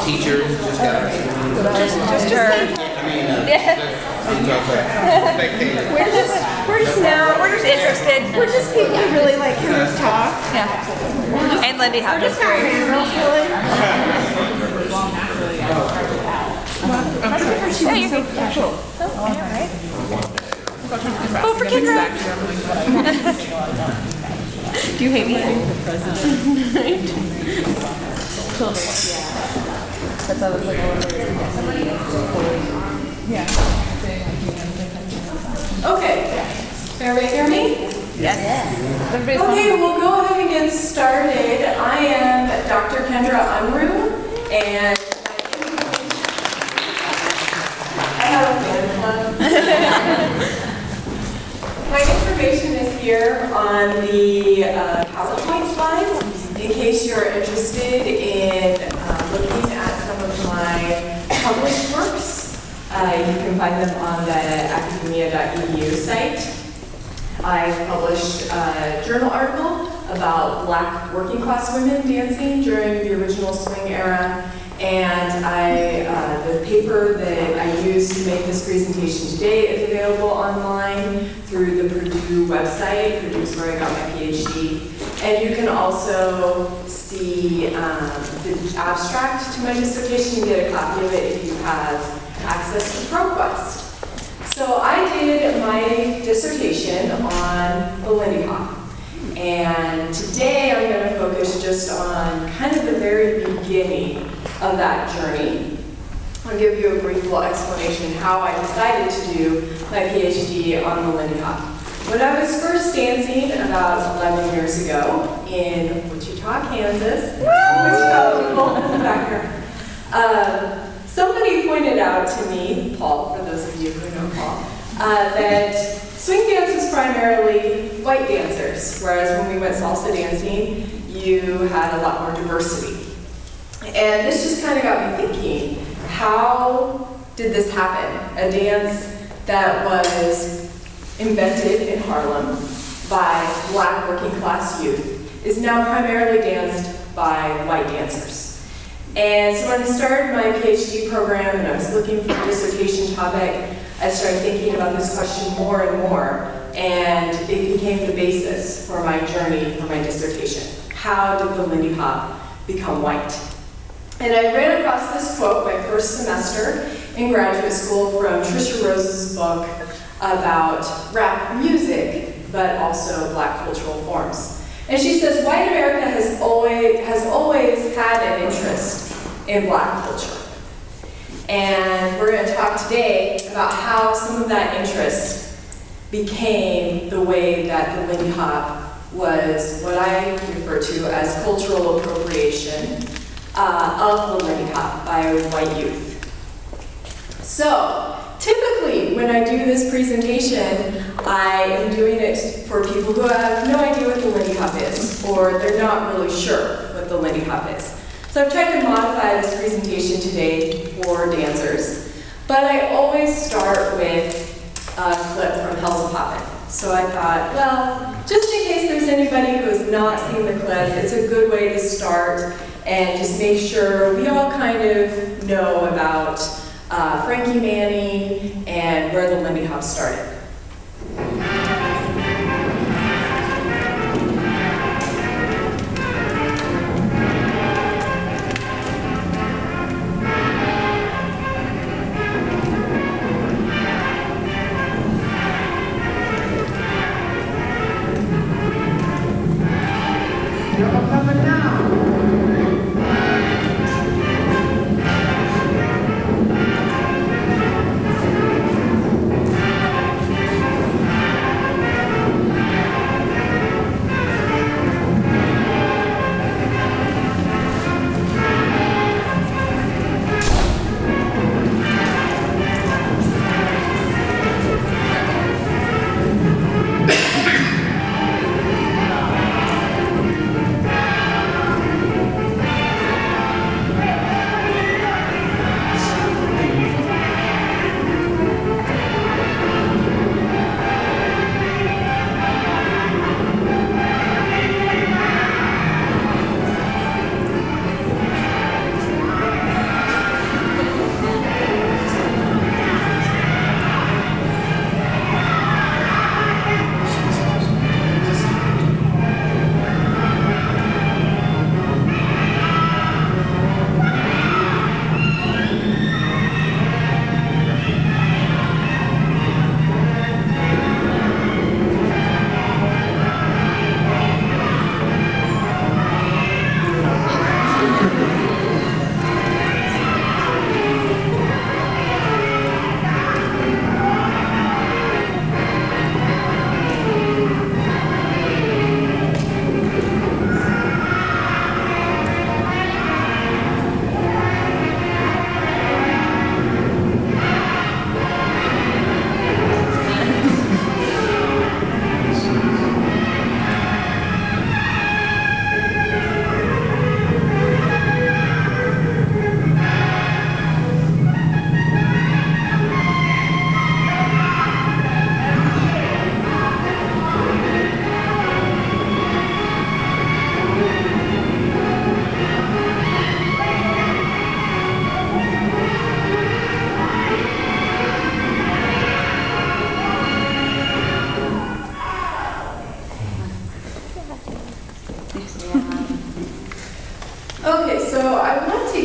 teacher just got our Just her. We're just now. We're just interested. We're just people who really like Kendra's talk. Yeah. And Lindy Hop. Just got fangirls, really. Yeah, you're good. Yeah, cool. Oh, all right. Oh, for Kendra. Do you hate me? That's how it's like Okay. Everybody hear me? Yes. Okay, we'll go ahead and get started. I am Dr. Kendra Unrue, and I have a fan club. My information is here on the PowerPoint slides in case you're interested in looking at some of my published works. You can find them on the academia.edu site. I published a journal article about Black working class women dancing during the original swing era, and the paper that I used to make this presentation today is available online through the Purdue website. Purdue's where I got my PhD. And you can also see the abstract to my dissertation and get a copy of it if you have access to ProQuest. So I did my dissertation on the Lindy Hop. And today I'm going to focus just on kind of the very beginning of that journey. I'll give you a brief little explanation how I decided to do my PhD on the Lindy Hop. When I was first dancing about 11 years ago in Wichita, Kansas, Wichita people in the background, somebody pointed out to me, Paul, for those of you who know Paul, that swing dance was primarily white dancers, whereas when we went salsa dancing, you had a lot more diversity. And this just kind of got me thinking, how did this happen? A dance that was invented in Harlem by Black working class youth is now primarily danced by white dancers. And so when I started my PhD program and I was looking for a dissertation topic, I started thinking about this question more and more, and it became the basis for my journey for my dissertation. How did the Lindy Hop become white? And I ran across this quote my first semester in graduate school from Trisha Rose's book about rap music, but also Black cultural forms. And she says, white America has always had an interest in Black culture. And we're going to talk today about how some of that interest became the way that the Lindy Hop was what I refer to as cultural appropriation of the Lindy Hop by white youth. So, typically, when I do this presentation, I am doing it for people who have no idea what the Lindy Hop is, or they're not really sure what the Lindy Hop is. So I've tried to modify this presentation today for dancers, but I always start with a clip from Hell's Poppin'. So I thought, well, just in case there's anybody who has not seen the clip, it's a good way to start and just make sure we all kind of know about Frankie Manning and where the Lindy Hop started.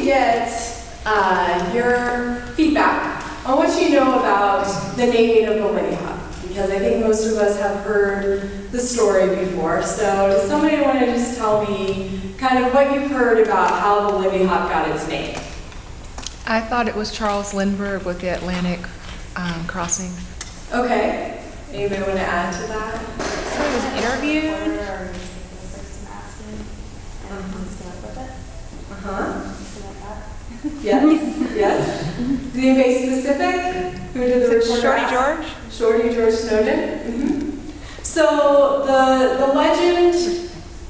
get your feedback on what you know about the naming of the Lindy Hop, because I think most of us have heard the story before. So does somebody want to just tell me kind of what you've heard about how the Lindy Hop got its name? I thought it was Charles Lindbergh with the Atlantic crossing. Okay. Anybody want to add to that? So he was interviewed. Uh-huh. Yes, yes. Is anybody specific? Who did the reporter Shorty ask? George? Shorty George Snowden. So the legend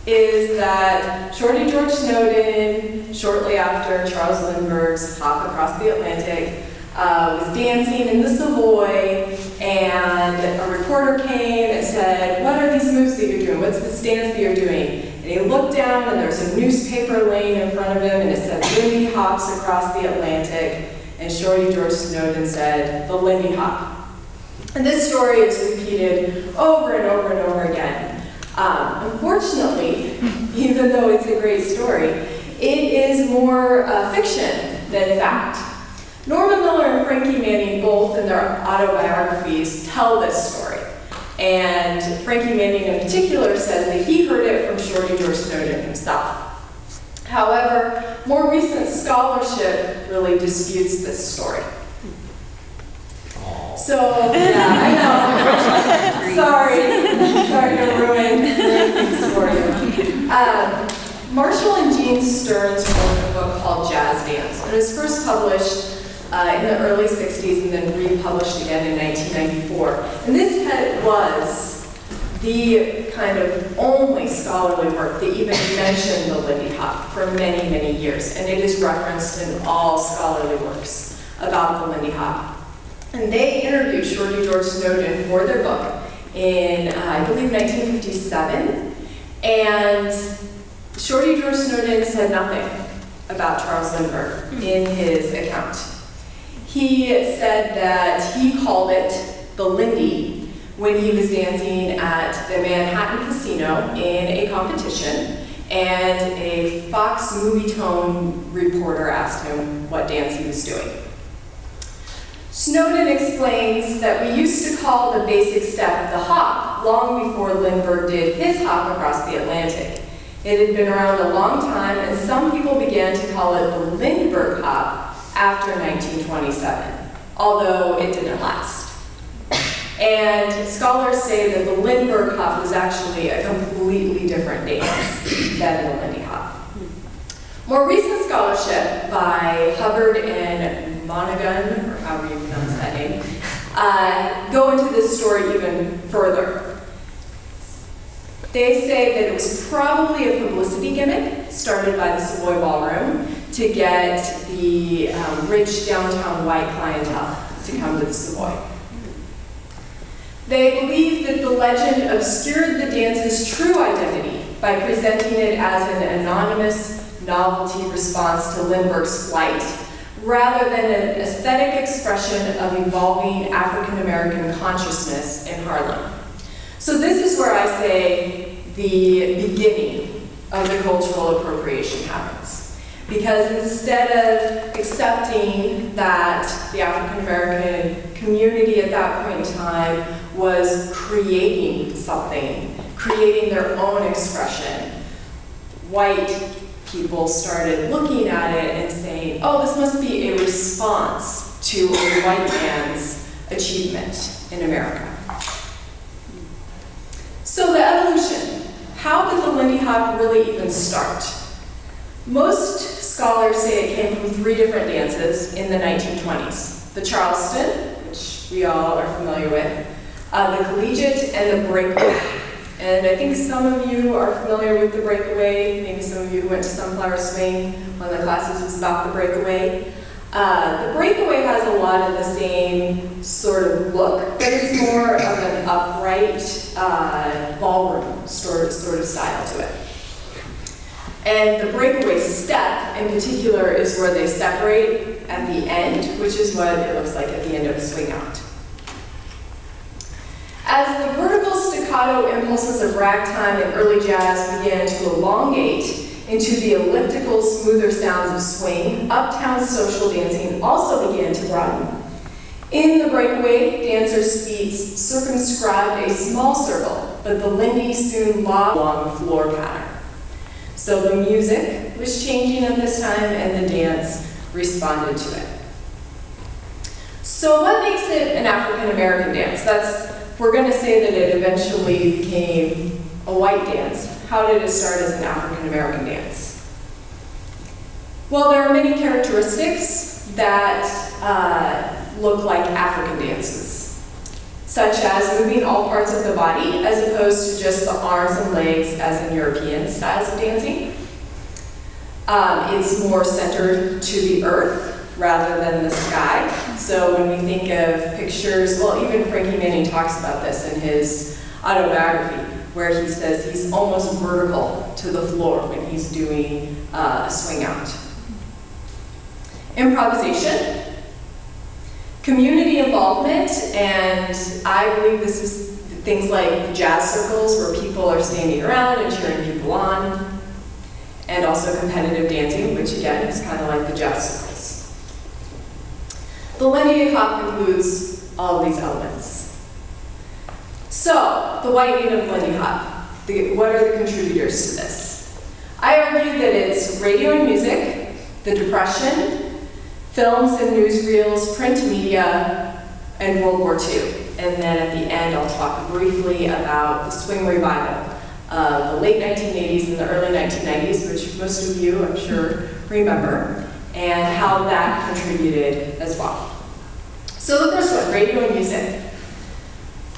is that Shorty George Snowden, shortly after Charles Lindbergh's hop across the Atlantic, was dancing in the Savoy, and a reporter came and said, "What are these moves that you're doing? What's this dance that you're doing?" And he looked down, and there was a newspaper laying in front of him, and it said, "Lindy hops across the Atlantic." And Shorty George Snowden said, "The Lindy Hop." And this story is repeated over and over and over again. Unfortunately, even though it's a great story, it is more fiction than fact. Norman Miller and Frankie Manning, both in their autobiographies, tell this story. And Frankie Manning in particular says that he heard it from Shorty George Snowden himself. However, more recent scholarship really disputes this story. So, yeah, I know. Sorry to ruin things for you. Marshall and Gene Stearns wrote a book called Jazz Dance. It was first published in the early 60s and then republished again in 1994. And this was the kind of only scholarly work that even mentioned the Lindy Hop for many, many years. And it is referenced in all scholarly works about the Lindy Hop. And they interviewed Shorty George Snowden for their book in, I believe, 1957. And Shorty George Snowden said nothing about Charles Lindbergh in his account. He said that he called it the Lindy when he was dancing at the Manhattan Casino in a competition, and a Fox Movietone reporter asked him what dance he was doing. Snowden explains that we used to call the basic step the hop long before Lindbergh did his hop across the Atlantic. It had been around a long time, and some people began to call it the Lindbergh hop after 1927, although it didn't last. And scholars say that the Lindbergh hop was actually a completely different dance than the Lindy Hop. More recent scholarship by Hubbard and Monaghan, or however you pronounce that name, go into this story even further. They say that it was probably a publicity gimmick started by the Savoy Ballroom to get the rich downtown white clientele to come to the Savoy. They believe that the legend obscured the dance's true identity by presenting it as an anonymous novelty response to Lindbergh's flight, rather than an aesthetic expression of evolving African-American consciousness in Harlem. So this is where I say the beginning of the cultural appropriation happens. Because instead of accepting that the African-American community at that point in time was creating something, creating their own expression, white people started looking at it and saying, oh, this must be a response to a white man's achievement in America. So the evolution. How did the Lindy Hop really even start? Most scholars say it came from three different dances in the 1920s. The Charleston, which we all are familiar with, the collegiate, and the breakaway. And I think some of you are familiar with the breakaway. Maybe some of you went to Sunflower Swing. One of the classes was about the breakaway. The breakaway has a lot of the same sort of look, but it's more of an upright ballroom sort of style to it. And the breakaway step, in particular, is where they separate at the end, which is what it looks like at the end of a swing out. As the vertical staccato impulses of ragtime and early jazz began to elongate into the elliptical, smoother sounds of swing, uptown social dancing also began to broaden. In the breakaway, dancers' feet circumscribed a small circle, but the Lindy soon locked along the floor pattern. So the music was changing at this time, and the dance responded to it. So what makes it an African American dance? If we're going to say that it eventually became a white dance, how did it start as an African American dance? Well, there are many characteristics that look like African dances, such as moving all parts of the body as opposed to just the arms and legs as in European styles of dancing. It's more centered to the earth rather than the sky. So when we think of pictures, well, even Frankie Manning talks about this in his autobiography, where he says he's almost vertical to the floor when he's doing a swing out. Improvisation, community involvement, and I believe this is things like jazz circles where people are standing around and cheering people on, and also competitive dancing, which again is kind of like the jazz circles. The Lindy Hop includes all of these elements. So, the white native Lindy Hop, what are the contributors to this? I argue that it's radio and music, the Depression, films and newsreels, print media, and World War II. And then at the end, I'll talk briefly about the swing revival of the late 1980s and the early 1990s, which most of you, I'm sure, remember, and how that contributed as well. So the first one, radio and music.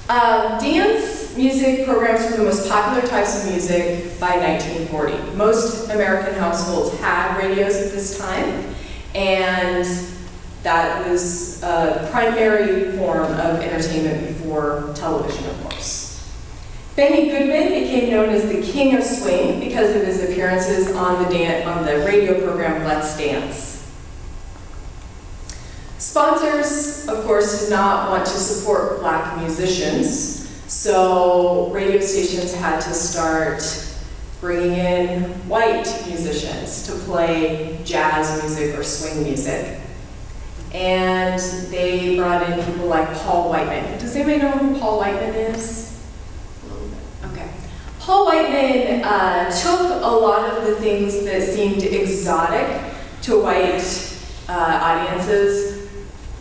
Dance music programs were the most popular types of music by 1940. Most American households had radios at this time, and that was a primary form of entertainment before television, of course. Benny Goodman became known as the King of Swing because of his appearances on the radio program Let's Dance. Sponsors, of course, did not want to support black musicians, so radio stations had to start bringing in white musicians to play jazz music or swing music. And they brought in people like Paul Whiteman. Does anybody know who Paul Whiteman is? A little bit. Okay. Paul Whiteman took a lot of the things that seemed exotic to white audiences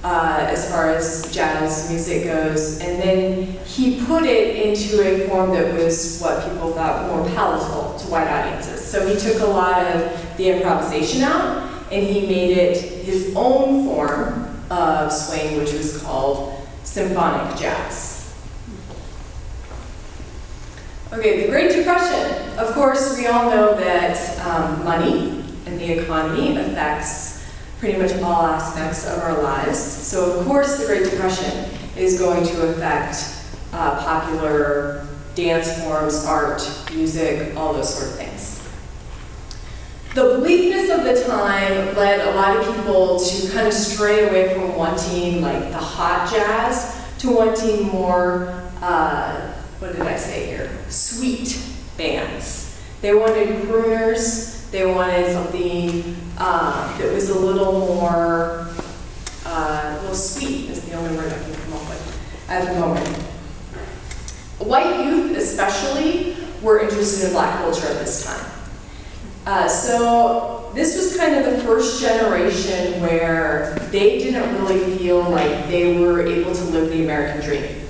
as far as jazz music goes, and then he put it into a form that was what people thought more palatable to white audiences. So he took a lot of the improvisation out, and he made it his own form of swing, which was called symphonic jazz. Okay, the Great Depression. Of course, we all know that money and the economy affects pretty much all aspects of our lives. So of course the Great Depression is going to affect popular dance forms, art, music, all those sort of things. The bleakness of the time led a lot of people to kind of stray away from wanting like the hot jazz to wanting more, what did I say here? Sweet bands. They wanted crooners, they wanted something that was a little more, a little sweet is the only word I can come up with at the moment. White youth especially were interested in black culture at this time. So this was kind of the first generation where they didn't really feel like they were able to live the American dream.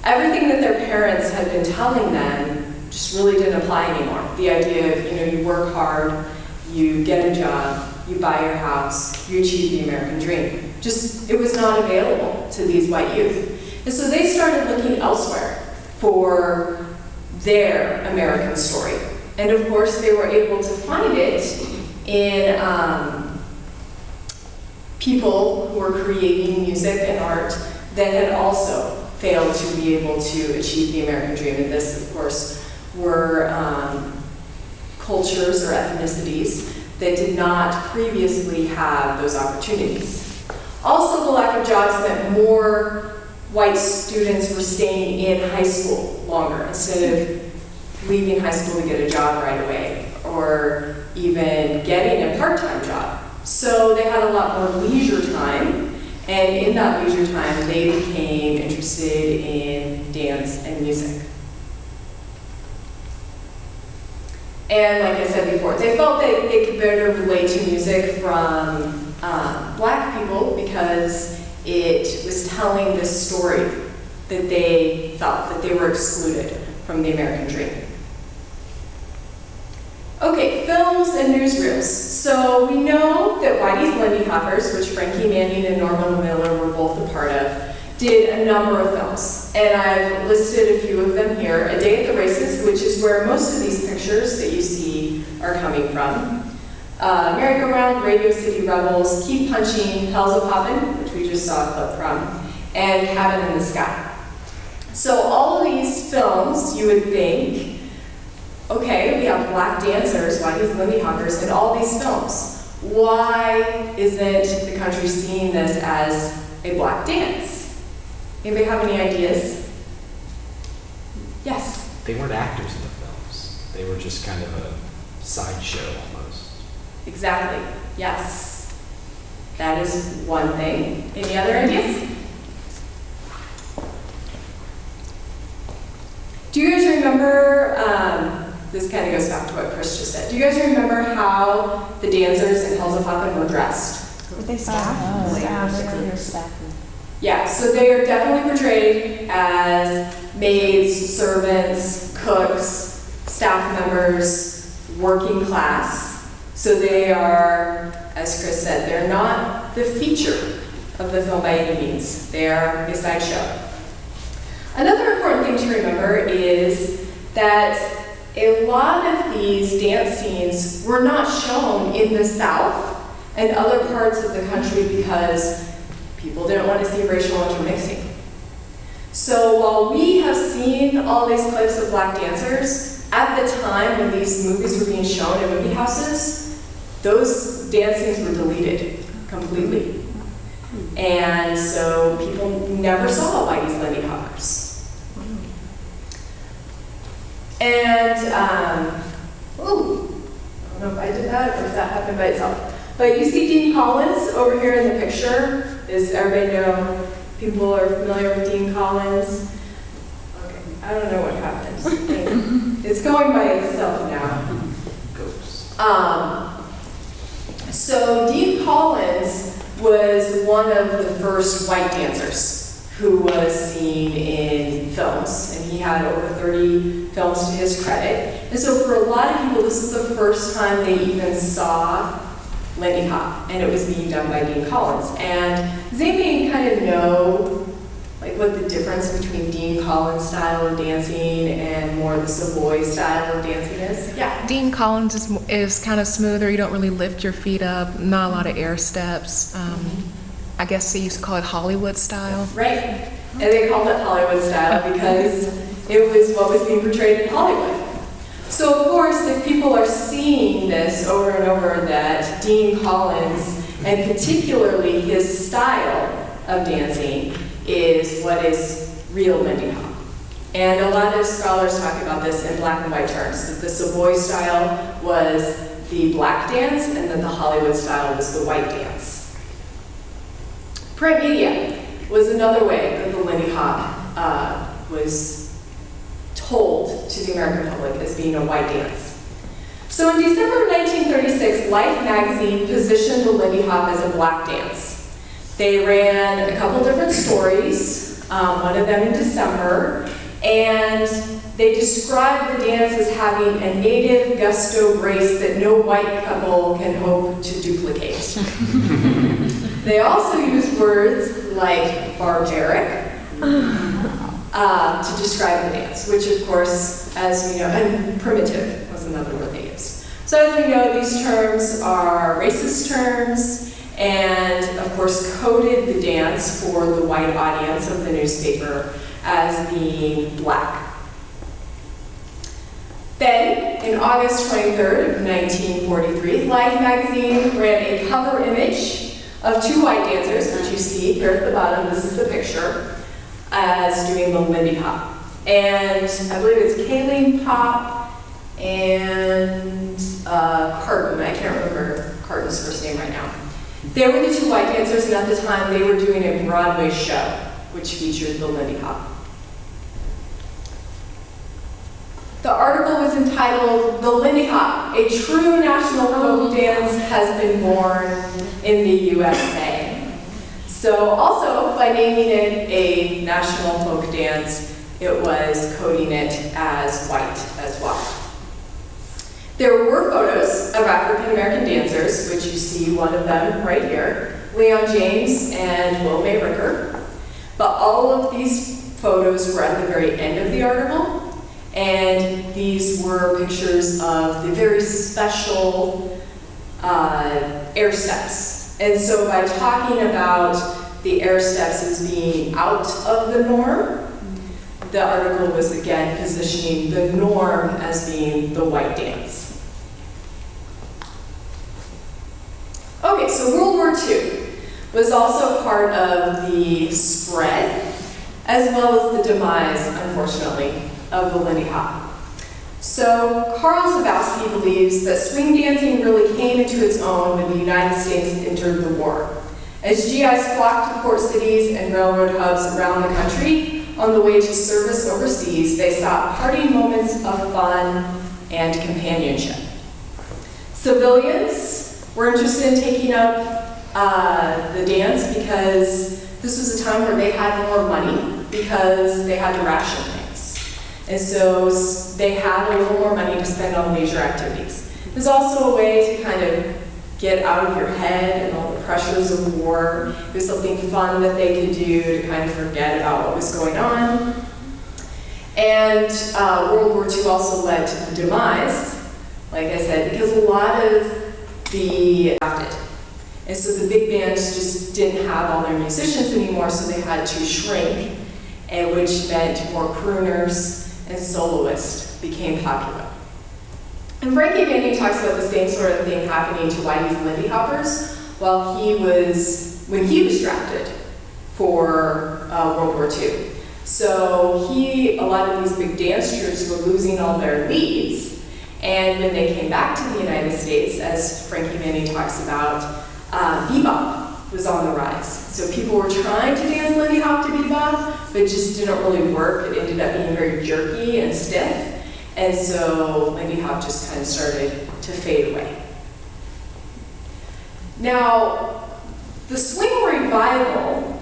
Everything that their parents had been telling them just really didn't apply anymore. The idea of, you work hard, you get a job, you buy your house, you achieve the American dream. Just, it was not available to these white youth. And so they started looking elsewhere for their American story. And of course, they were able to find it in people who were creating music and art that had also failed to be able to achieve the American dream. And this, of course, were cultures or ethnicities that did not previously have those opportunities. Also, the lack of jobs meant more white students were staying in high school longer instead of leaving high school to get a job right away, or or even getting a part-time job. So they had a lot more leisure time, and in that leisure time, they became interested in dance and music. And like I said before, they felt that they could better relate to music from Black people because it was telling this story that they felt that they were excluded from the American dream. Okay, films and newsreels. So we know that Whitey's Lindy Hoppers, which Frankie Manning and Norman Miller were both a part of, did a number of films. And I've listed a few of them here. A Day at the Races, which is where most of these pictures that you see are coming from. Merry-Go-Round, Radio City Rebels, Keep Punching, Hell's a Poppin', which we just saw a clip from, and Cabin in the Sky. So all of these films, you would think, okay, we have Black dancers, Whitey's Lindy Hoppers, in all these films. Why isn't the country seeing this as a Black dance? Anybody have any ideas? Yes? They weren't actors in the films. They were just kind of a sideshow almost. Exactly, yes. That is one thing. Any other ideas? Do you guys remember, this kind of goes back to what Chris just said. Do you guys remember how the dancers in Hell's a Poppin' were dressed? Were they staff? Yeah, so they are definitely portrayed as maids, servants, cooks, staff members, working class. So they are, as Chris said, they're not the feature of the film by any means. They are a sideshow. Another important thing to remember is that a lot of these dance scenes were not shown in the South and other parts of the country because people didn't want to see racial intermixing. So while we have seen all these clips of Black dancers, at the time when these movies were being shown in movie houses, those dance scenes were deleted completely. And so people never saw Whitey's Lindy Hoppers. And, I don't know if I did that or if that happened by itself. But you see Dean Collins over here in the picture. Does everybody know, people are familiar with Dean Collins? Okay, I don't know what happened. It's going by itself now. Ghosts. So Dean Collins was one of the first white dancers who was seen in films, and he had over 30 films to his credit. And so for a lot of people, this is the first time they even saw Lindy Hop, and it was being done by Dean Collins. And does anybody kind of know like what the difference between Dean Collins' style of dancing and more the Savoy style of dancing is? Yeah. Dean Collins is kind of smoother. You don't really lift your feet up, not a lot of air steps. I guess they used to call it Hollywood style. Right. And they called it Hollywood style because it was what was being portrayed in Hollywood. So of course, if people are seeing this over and over, that Dean Collins, and particularly his style of dancing, is what is real Lindy Hop. And a lot of scholars talk about this in black and white terms, that the Savoy style was the black dance, and that the Hollywood style was the white dance. Print media was another way that the Lindy Hop was told to the American public as being a white dance. So in December of 1936, Life magazine positioned the Lindy Hop as a black dance. They ran a couple different stories, one of them in December, and they described the dance as having a native gusto grace that no white couple can hope to duplicate. They also used words like barbaric to describe the dance, which of course, as we know, and primitive was another word they used. So as we know, these terms are racist terms, and of course coded the dance for the white audience of the newspaper as being black. Then, in August 23rd of 1943, Life magazine ran a cover image of two white dancers, which you see here at the bottom. This is the picture, as doing the Lindy Hop. And I believe it's Kayleen Pop and Carton. I can't remember Carton's first name right now. They were the two white dancers, and at the time they were doing a Broadway show, which featured the Lindy Hop. The article was entitled, "The Lindy Hop, a true national folk dance has been born in the USA." So also, by naming it a national folk dance, it was coding it as white as well. There were photos of African American dancers, which you see one of them right here, Leon James and Will May Ricker. But all of these photos were at the very end of the article, and these were pictures of the very special air steps. And so by talking about the air steps as being out of the norm, the article was again positioning the norm as being the white dance. Okay, so World War II was also part of the spread, as well as the demise, unfortunately, of the Lindy Hop. So Carl Zabowski believes that swing dancing really came into its own when the United States entered the war. As GIs flocked to port cities and railroad hubs around the country on the way to service overseas, they sought parting moments of fun and companionship. Civilians were interested in taking up the dance because this was a time where they had more money because they had to ration things. And so they had a little more money to spend on leisure activities. It was also a way to kind of get out of your head and all the pressures of war. It was something fun that they could do to kind of forget about what was going on. And World War II also led to the demise, like I said, because a lot of the drafted. And so the big bands just didn't have all their musicians anymore, so they had to shrink, and which meant more crooners and soloists became popular. And Frankie Manning talks about the same sort of thing happening to Whitey's Lindy Hoppers when he was drafted for World War II. So a lot of these big dance troupes were losing all their leads. And when they came back to the United States, as Frankie Manning talks about, bebop was on the rise. So people were trying to dance Lindy Hop to bebop, but it just didn't really work. It ended up being very jerky and stiff. And so Lindy Hop just kind of started to fade away. Now, the swing revival,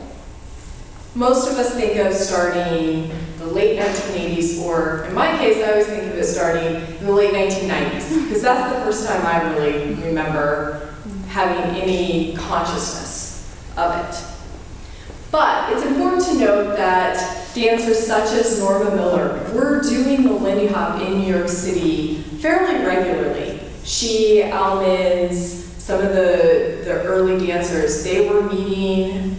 most of us think of starting the late 1980s, or in my case, I always think of it starting in the late 1990s, because that's the first time I really remember having any consciousness of it. But it's important to note that dancers such as Norma Miller were doing the Lindy Hop in New York City fairly regularly. She, Al Minns, some of the early dancers, they were meeting,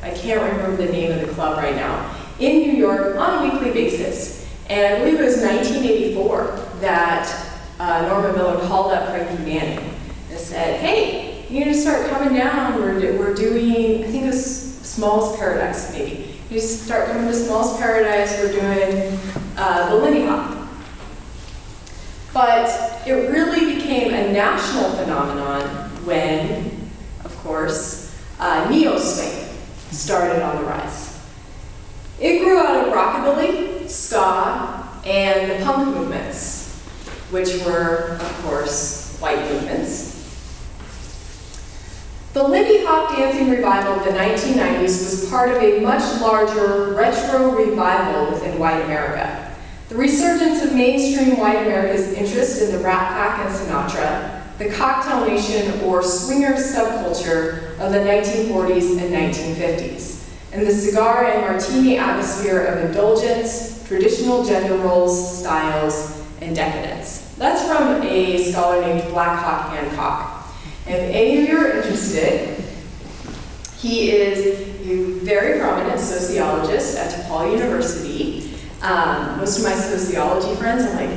I can't remember the name of the club right now, in New York on a weekly basis. And I believe it was 1984 that Norma Miller called up Frankie Manning and said, "Hey, you need to start coming down. We're doing, I think it was Small's Paradise, maybe. You need to start coming to Small's Paradise. We're doing the Lindy Hop." But it really became a national phenomenon when, of course, neo-swing started on the rise. It grew out of rockabilly, ska, and the punk movements, which were, of course, white movements. The Lindy Hop dancing revival of the 1990s was part of a much larger retro revival within white America. The resurgence of mainstream white America's interest in the Rat Pack and Sinatra, the Cocktail Nation or swingers subculture of the 1940s and 1950s, and the cigar and martini atmosphere of indulgence, traditional gender roles, styles, and decadence. That's from a scholar named Black Hawk Hancock. And if any of you are interested, he is a very prominent sociologist at DePaul University. Most of my sociology friends are like,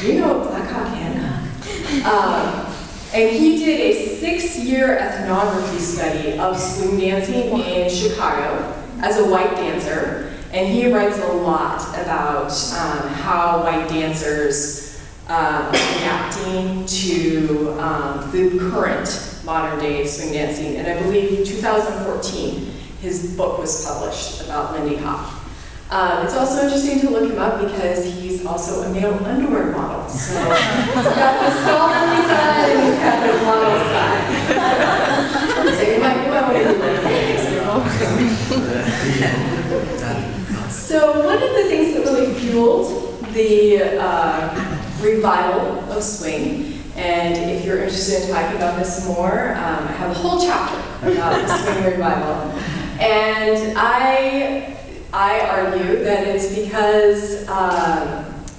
"You know Black Hawk Hancock?" And he did a 6-year ethnography study of swing dancing in Chicago as a white dancer. And he writes a lot about how white dancers adapting to the current modern day swing dancing. And I believe 2014, his book was published about Lindy Hop. It's also interesting to look him up because he's also a male underwear model. So he's got the scholarly side and he's got the model side. So you might want to do that. So one of the things that really fueled the revival of swing, and if you're interested in talking about this more, I have a whole chapter about the swing revival. And I argue that it's because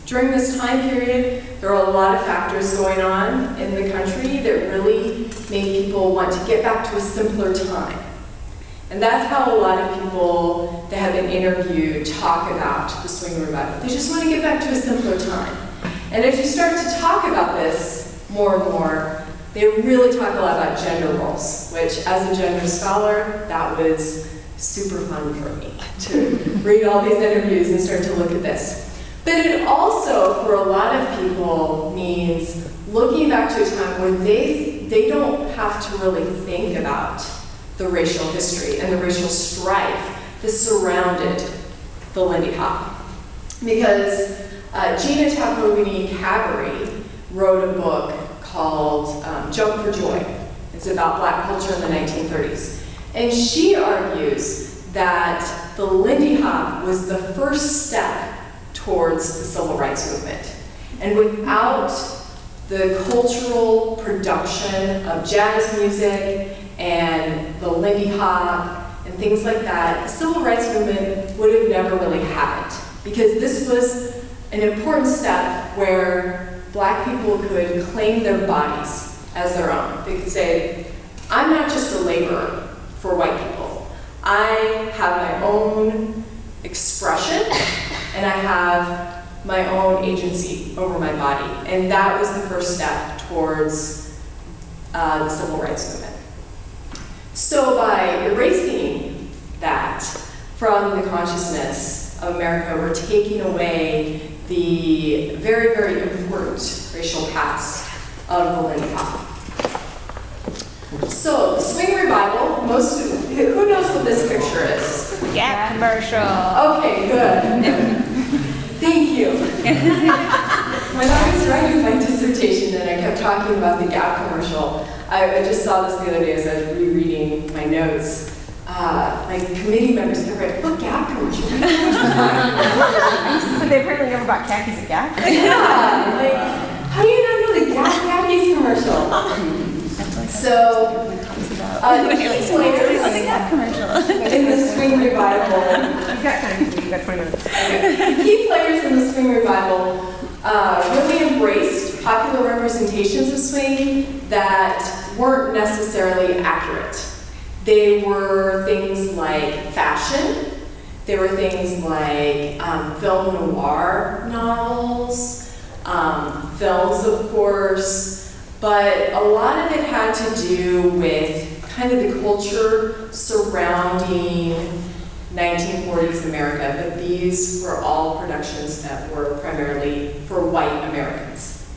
during this time period, there are a lot of factors going on in the country that really made people want to get back to a simpler time. And that's how a lot of people that have been interviewed talk about the swing revival. They just want to get back to a simpler time. And as you start to talk about this more and more, they really talk a lot about gender roles, which as a gender scholar, that was super fun for me to read all these interviews and start to look at this. But it also, for a lot of people, means looking back to a time where they don't have to really think about the racial history and the racial strife that surrounded the Lindy Hop. Because Gina Tapouni-Cabarré wrote a book called Jump for Joy. It's about black culture in the 1930s. And she argues that the Lindy Hop was the first step towards the civil rights movement. And without the cultural production of jazz music and the Lindy Hop and things like that, the civil rights movement would have never really happened. Because this was an important step where black people could claim their bodies as their own. They could say, I'm not just a laborer for white people. I have my own expression and I have my own agency over my body. And that was the first step towards the civil rights movement. So by erasing that from the consciousness of America, we're taking away the very, very important racial past of the Lindy Hop. So, the swing revival, who knows what this picture is? Gap commercial. Okay, good. Thank you. When I was writing my dissertation and I kept talking about the Gap commercial, I just saw this the other day as I was rereading my notes. Like committee members kept writing, what Gap commercial? So they apparently never bought khakis at Gap? Yeah, like, how do you not know the Gap khakis commercial? So, key players in the swing revival. You've got time. You've got 20 minutes. Okay. Key players in the swing revival really embraced popular representations of swing that weren't necessarily accurate. They were things like fashion. They were things like film noir novels, films, of course. But a lot of it had to do with kind of the culture surrounding 1940s America, but these were all productions that were primarily for white Americans.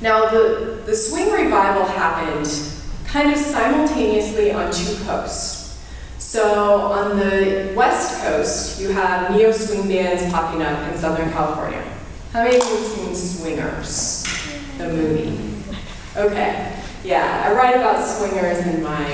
Now, the swing revival happened kind of simultaneously on two coasts. So on the West Coast, you have neo-swing bands popping up in Southern California. How many of you have seen Swingers, the movie? Okay, yeah, I write about swingers in my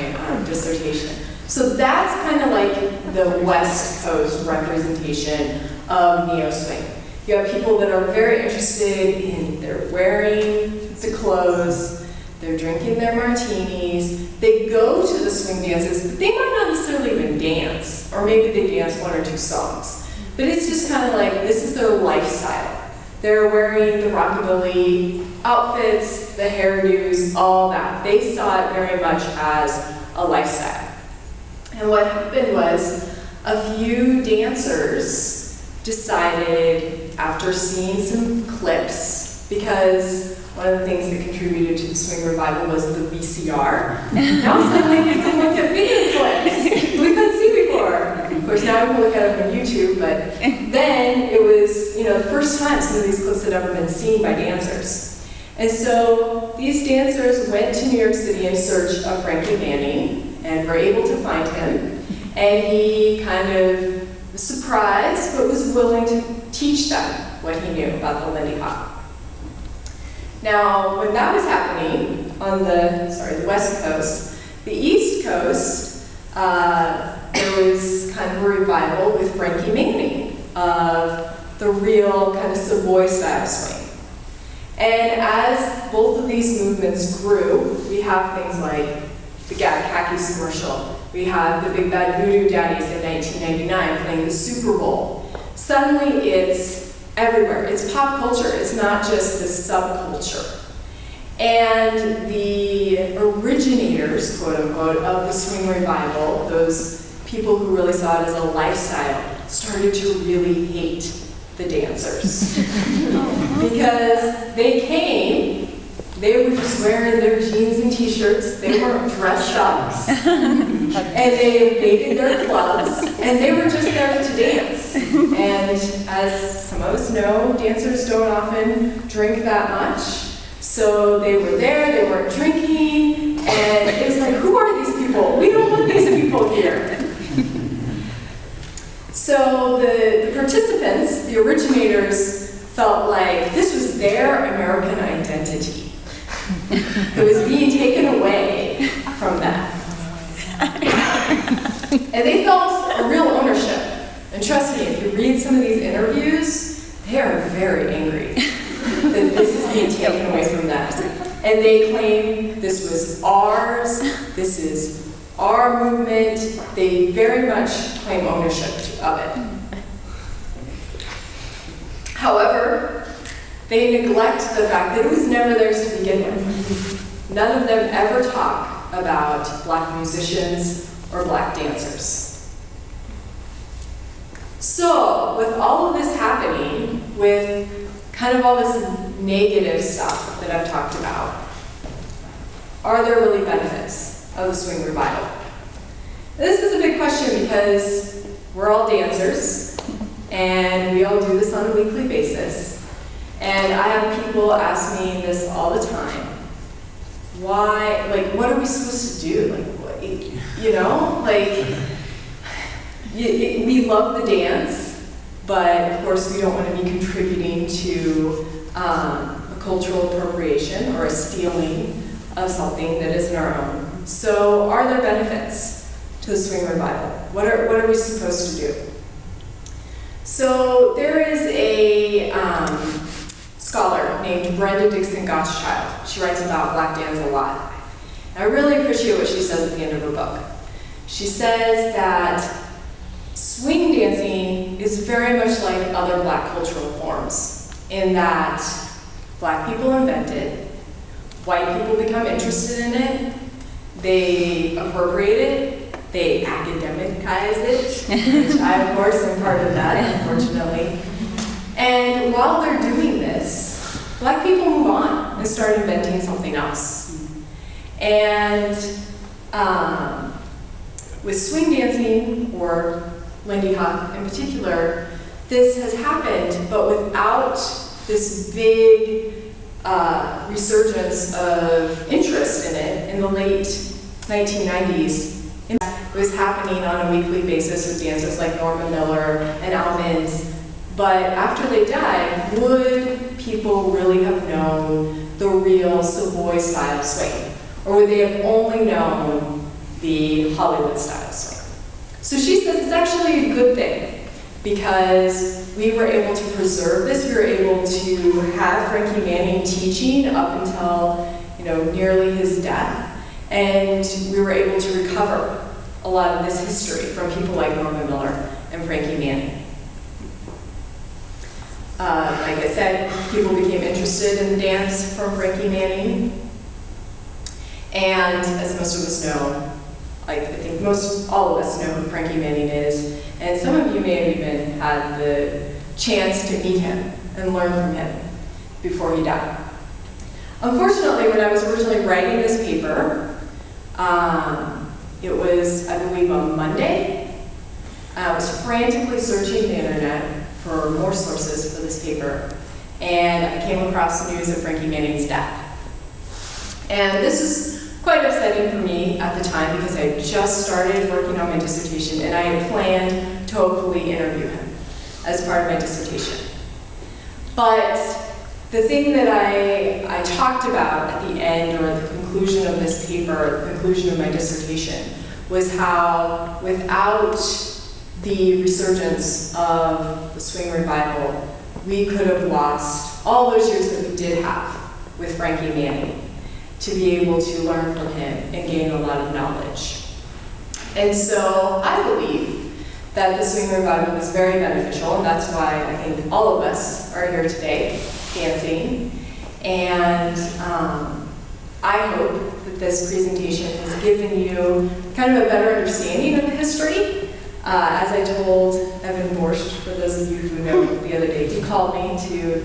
dissertation. So that's kind of like the West Coast representation of neo-swing. You have people that are very interested in, they're wearing the clothes, they're drinking their martinis, they go to the swing dances, but they might not necessarily even dance, or maybe they dance one or two songs. But it's just kind of like, this is their lifestyle. They're wearing the rockabilly outfits, the hairdos, all that. They saw it very much as a lifestyle. And what happened was a few dancers decided, after seeing some clips, because one of the things that contributed to the swing revival was the VCR. Now suddenly we can look at video clips we couldn't see before. Of course, now we can look at them on YouTube, but then it was, the first time some of these clips had ever been seen by dancers. And so these dancers went to New York City in search of Frankie Manning and were able to find him. And he kind of was surprised, but was willing to teach them what he knew about the Lindy Hop. Now, when that was happening on the West Coast, the East Coast, there was kind of a revival with Frankie Manning of the real kind of Savoy style swing. And as both of these movements grew, we have things like the Gag Khakis commercial. We have the Big Bad Voodoo Daddies in 1999 playing the Super Bowl. Suddenly it's everywhere. It's pop culture. It's not just this subculture. And the originators, quote unquote, of the swing revival, those people who really saw it as a lifestyle, started to really hate the dancers. Because they came, they were just wearing their jeans and t-shirts, they weren't dressed up, and they invaded their clubs, and they were just there to dance. And as some of us know, dancers don't often drink that much, so they were there, they weren't drinking, and it was like, who are these people? We don't want these people here. So the participants, the originators, felt like this was their American identity. It was being taken away from them. And they felt a real ownership. And trust me, if you read some of these interviews, they are very angry that this is being taken away from them. And they claim this was ours, this is our movement. They very much claim ownership of it. However, they neglect the fact that it was never theirs to begin with. None of them ever talk about Black musicians or Black dancers. So, with all of this happening, with kind of all this negative stuff that I've talked about, are there really benefits of the swing revival? This is a big question because we're all dancers and we all do this on a weekly basis. And I have people ask me this all the time. Why, like, what are we supposed to do? Like, what, you know, like, we love the dance, but of course we don't want to be contributing to a cultural appropriation or a stealing of something that isn't our own. So are there benefits to the swing revival? What are we supposed to do? So there is a scholar named Brenda Dixon Gottschalk. She writes about Black dance a lot. And I really appreciate what she says at the end of her book. She says that swing dancing is very much like other Black cultural forms in that Black people invent it, white people become interested in it, they appropriate it, they academicize it, which I, of course, am part of that, unfortunately. And while they're doing this, Black people move on and start inventing something else. And with swing dancing, or Lindy Hop in particular, this has happened, but without this big resurgence of interest in it in the late 1990s. It was happening on a weekly basis with dancers like Norma Miller and Al Minns. But after they died, would people really have known the real Savoy style swing? Or would they have only known the Hollywood style swing? So she says it's actually a good thing, because we were able to preserve this. We were able to have Frankie Manning teaching up until, nearly his death. And we were able to recover a lot of this history from people like Norma Miller and Frankie Manning. Like I said, people became interested in the dance from Frankie Manning. And as most of us know, I think all of us know who Frankie Manning is, and some of you may have even had the chance to meet him and learn from him before he died. Unfortunately, when I was originally writing this paper, it was, I believe, on Monday. I was frantically searching the internet for more sources for this paper, and I came across the news of Frankie Manning's death. And this is quite upsetting for me at the time because I had just started working on my dissertation and I had planned to hopefully interview him as part of my dissertation. But the thing that I talked about at the end, or the conclusion of this paper, the conclusion of my dissertation, was how without the resurgence of the swing revival, we could have lost all those years that we did have with Frankie Manning to be able to learn from him and gain a lot of knowledge. And so I believe that the swing revival was very beneficial, and that's why I think all of us are here today dancing. And I hope that this presentation has given you kind of a better understanding of the history. As I told Evan Borscht, for those of you who know, the other day, he called me to,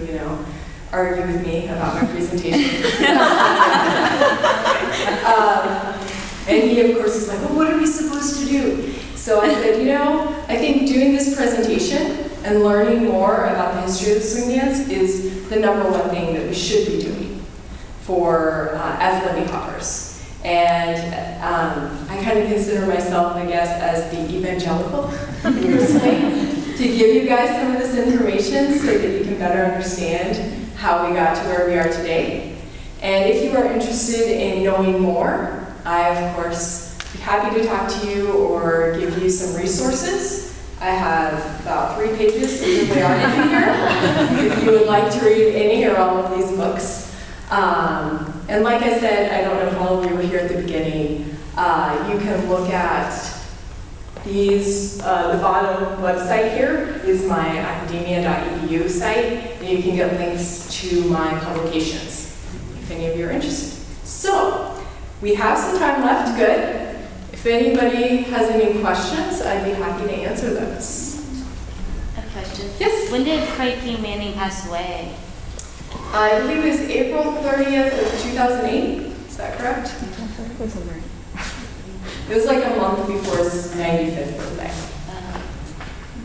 argue with me about my presentation. And he, of course, is like, well, what are we supposed to do? So I said, I think doing this presentation and learning more about the history of the swing dance is the number one thing that we should be doing for as Lindy Hoppers. And I kind of consider myself, I guess, as the evangelical personally, to give you guys some of this information so that you can better understand how we got to where we are today. And if you are interested in knowing more, I, of course, be happy to talk to you or give you some resources. I have about 3 pages of bibliography here, if you would like to read any or all of these books. And like I said, I don't know if all of you were here at the beginning, you can look at these, the bottom website here is my academia.edu site, and you can get links to my publications, if any of you are interested. So, we have some time left, good. If anybody has any questions, I'd be happy to answer those. A question. Yes? When did Frankie Manning pass away? I believe it was April 30th of 2008, is that correct? It was like a month before his 95th birthday.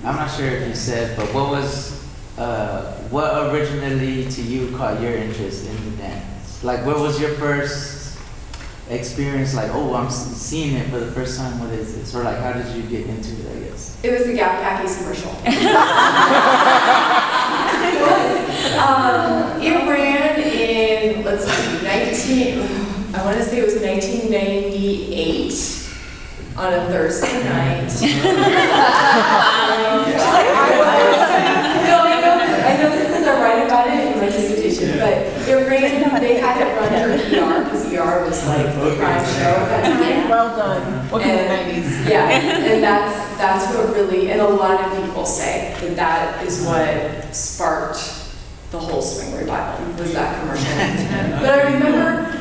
I'm not sure if you said, but what originally to you caught your interest in the dance? Like, what was your first experience? Like, oh, I'm seeing it for the first time. What is this? Or like, how did you get into it, I guess? It was the Gap Khakis commercial. It was. It ran in, let's see, I want to say it was 1998. On a Thursday night. I know this because I write about it in my dissertation, but it ran, they had it run through ER, because ER was like the prime show at that time. Well done. Welcome to the 90s. Yeah, and that's what really, and a lot of people say that is what sparked the whole swing revival, was that commercial. But I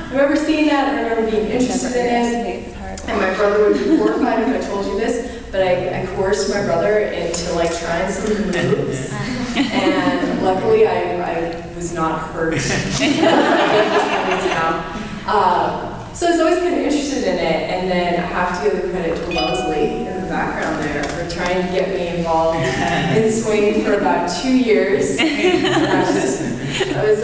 remember seeing that, and I remember being interested in it. And my brother would be horrified if I told you this, but I coerced my brother into like trying some moves. And luckily I was not hurt. So I was always kind of interested in it, and then I have to give the credit to Leslie in the background there for trying to get me involved in swing for about 2 years. I was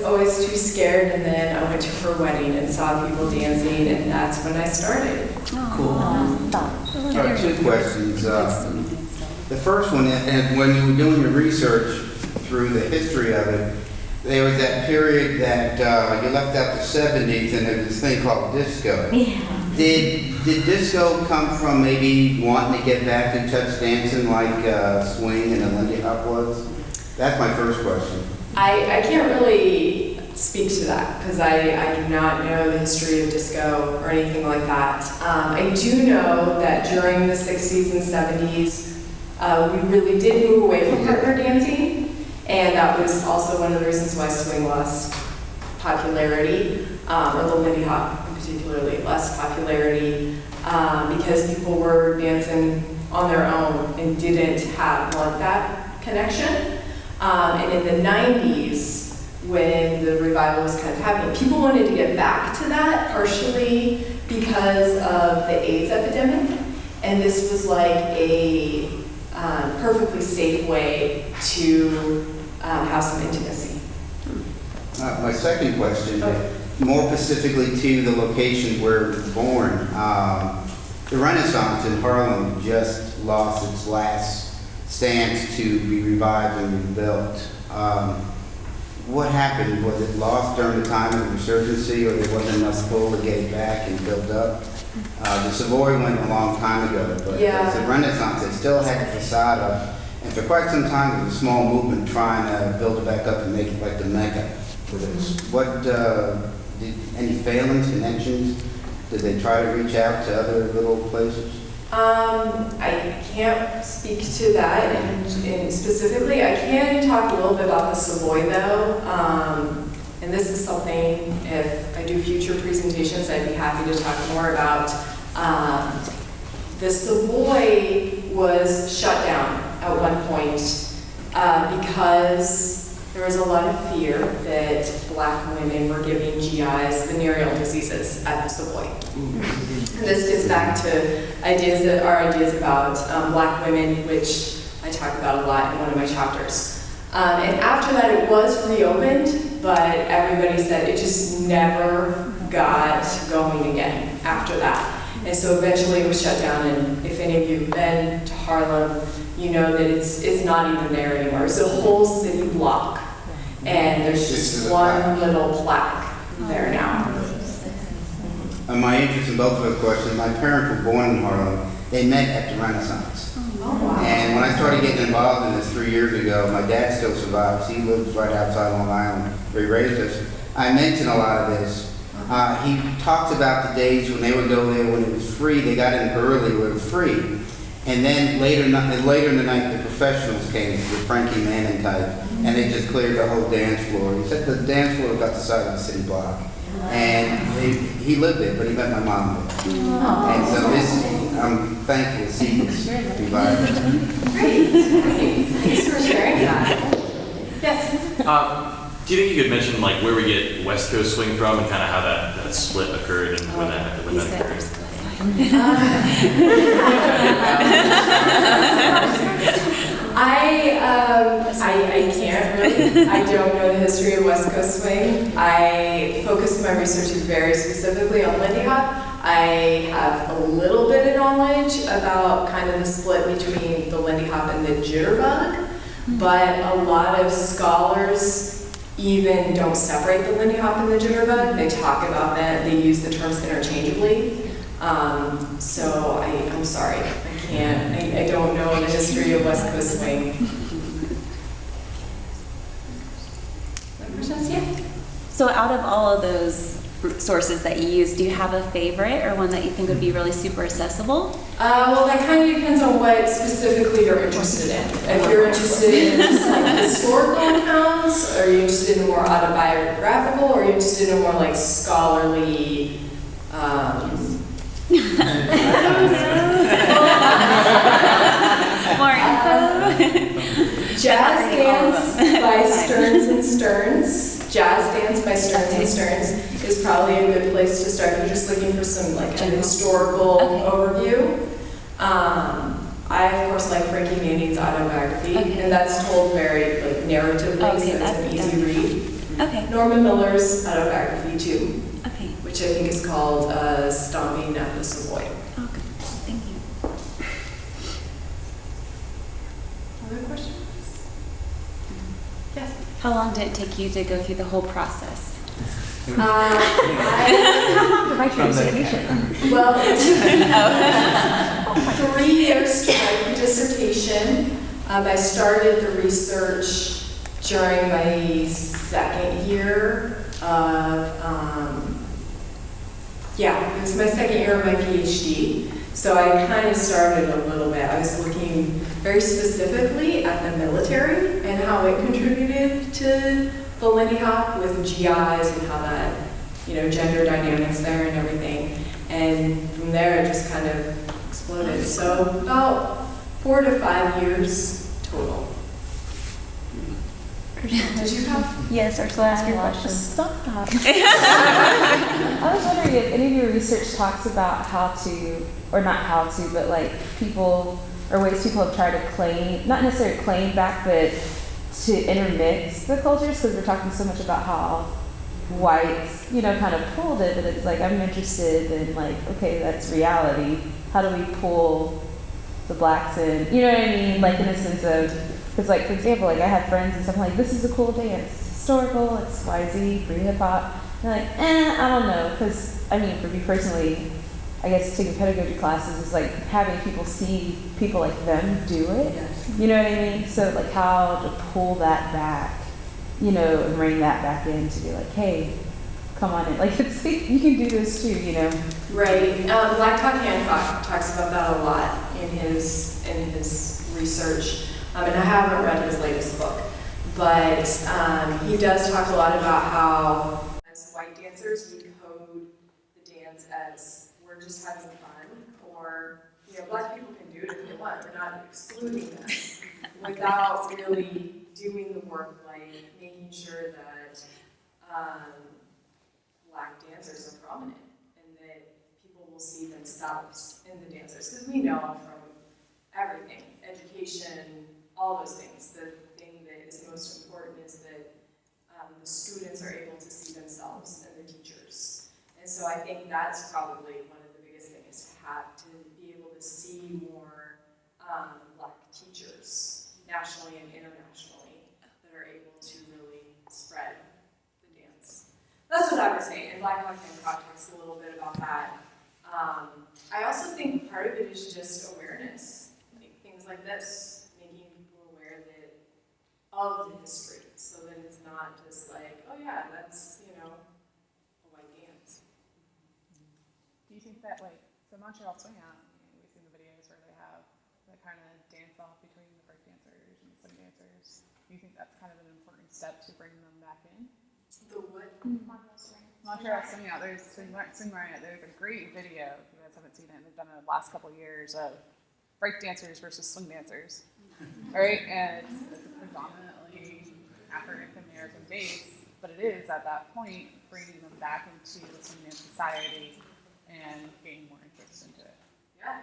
always too scared, and then I went to her wedding and saw people dancing, and that's when I started. Cool. All right, 2 questions. The first one, and when you were doing your research through the history of it, there was that period that you left out the 70s, and there was this thing called disco. Yeah. Did disco come from maybe wanting to get back to touch dancing like swing and the Lindy Hop was? That's my first question. I can't really speak to that because I do not know the history of disco or anything like that. I do know that during the 60s and 70s, we really did move away from partner dancing, and that was also one of the reasons why swing lost popularity, or the Lindy Hop particularly less popularity, because people were dancing on their own and didn't want that connection. And in the 90s, when the revival was kind of happening, people wanted to get back to that, partially because of the AIDS epidemic. And this was like a perfectly safe way to have some intimacy. My second question, Okay. more specifically to the location where it was born. The Renaissance in Harlem just lost its last stance to be revived and rebuilt. What happened? Was it lost during the time of the Resurgency, or there wasn't enough pull to get it back and built up? The Savoy went a long time ago, but Yeah. the Renaissance, it still had the facade up. And for quite some time, there was a small movement trying to build it back up and make it like the Mecca for this. What, did any failings, connections? Did they try to reach out to other little places? I can't speak to that and specifically. I can talk a little bit about the Savoy though. And this is something, if I do future presentations, I'd be happy to talk more about. The Savoy was shut down at one point because there was a lot of fear that Black women were giving GIs venereal diseases at the Savoy. And this gets back to our ideas about Black women, which I talk about a lot in one of my chapters. And after that, it was reopened, but everybody said it just never got going again after that. And so eventually it was shut down, and if any of you have been to Harlem, you know that it's not even there anymore. It's a whole city block, and there's just one little plaque there now. My interest in both of those questions, my parents were born in Harlem. They met at the Renaissance. Oh, wow. And when I started getting involved in this 3 years ago, my dad still survives. He lives right outside Long Island, where he raised us. I mentioned a lot of this. He talks about the days when they would go there when it was free. They got in early where it was free. And then later in the night, the professionals came, the Frankie Manning type, and they just cleared the whole dance floor. He said the dance floor was outside of the city block. And he lived there, but he met my mom there. And so I'm thankful to see this revived. Great. Thanks for sharing that. Yes. Do you think you could mention like where we get West Coast swing from and kind of how that split occurred and when that occurred? I can't really. I don't know the history of West Coast swing. I focused my research very specifically on Lindy Hop. I have a little bit of knowledge about kind of the split between the Lindy Hop and the jitterbug, but a lot of scholars even don't separate the Lindy Hop and the jitterbug. They talk about that. They use the terms interchangeably. So I'm sorry, I can't. I don't know the history of West Coast swing. Other questions? Yeah. So out of all of those sources that you use, do you have a favorite or one that you think would be really super accessible? Well, that kind of depends on what specifically you're interested in. If you're interested in just like historical accounts, or you're interested in more autobiographical, or you're interested in more like scholarly, More info? Jazz Dance by Stearns and Stearns. Jazz Dance by Stearns and Stearns is probably a good place to start if you're just looking for some like a historical overview. I of course like Frankie Manning's autobiography, and that's told very like narratively, so it's an easy read. Okay. Norman Miller's autobiography too, Okay. which I think is called Stomping at the Savoy. Okay. Thank you. Other questions? Yes. How long did it take you to go through the whole process? Well, it took 3 years to write the dissertation. I started the research during my second year of, it was my second year of my PhD. So I kind of started a little bit. I was looking very specifically at the military and how it contributed to the Lindy Hop with GIs and how that, gender dynamics there and everything. And from there, it just kind of exploded. So about 4 to 5 years total. Did you have? Yes, Ursula, ask your question. Stop. I was wondering if any of your research talks about how to, or not how to, but like people, or ways people have tried to claim, not necessarily claim back, but to intermix the cultures, because we're talking so much about how whites, kind of pulled it, but it's like, I'm interested in like, okay, that's reality. How do we pull the blacks in? You know what I mean? Like in a sense of, because like, for example, like I have friends and stuff like, this is a cool dance. It's historical, it's YZ, free hip hop. And they're like, I don't know. Because, I mean, for me personally, I guess taking pedagogy classes is like having people see people like them do it. Yes. You know what I mean? So like how to pull that back, and bring that back in to be like, hey, come on in. Like, you can do this too, Right. Black Talk Hancock talks about that a lot in his research. And I haven't read his latest book, but he does talk a lot about how as white dancers we code the dance as we're just having fun, or black people can do it if they want. We're not excluding them without really doing the work, like making sure that black dancers are prominent and that people will see themselves in the dancers. Because we know from everything, education, all those things, the thing that is most important is that the students are able to see themselves in the teachers. And so I think that's probably one of the biggest things, to be able to see more black teachers nationally and internationally that are able to really spread the dance. That's what I would say, and Black Talk Hancock talks a little bit about that. I also think part of it is just awareness, like things like this, making people aware of the history, so that it's not just like, oh yeah, that's, a white dance. Do you think that, so Montreal Swing Out, we've seen the videos where they have the kind of dance off between the break dancers and the swing dancers. Do you think that's kind of an important step to bring them back in? The what? Montreal Swing Out, there's a great video, if you guys haven't seen it, they've done it the last couple of years of break dancers versus swing dancers, right? And it's predominantly African American base, but it is at that point bringing them back into the swing dance society and gaining more interest into it. Yeah, I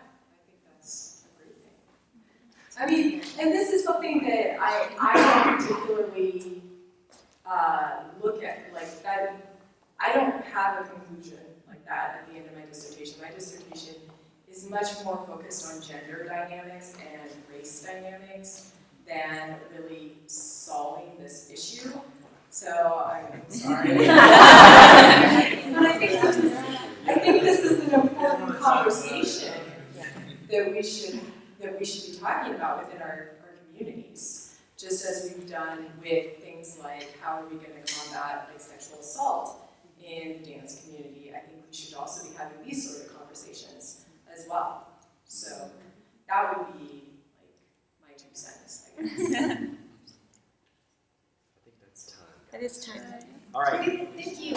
think that's a great thing. I mean, and this is something that I don't particularly look at, like that. I don't have a conclusion like that at the end of my dissertation. My dissertation is much more focused on gender dynamics and race dynamics than really solving this issue. So I'm sorry. But I think this is an important conversation that we should be talking about within our communities. Just as we've done with things like how are we going to combat like sexual assault in the dance community, I think we should also be having these sort of conversations as well. So that would be like my 2 cents, I guess. I think that's time. That is time. All right. Thank you.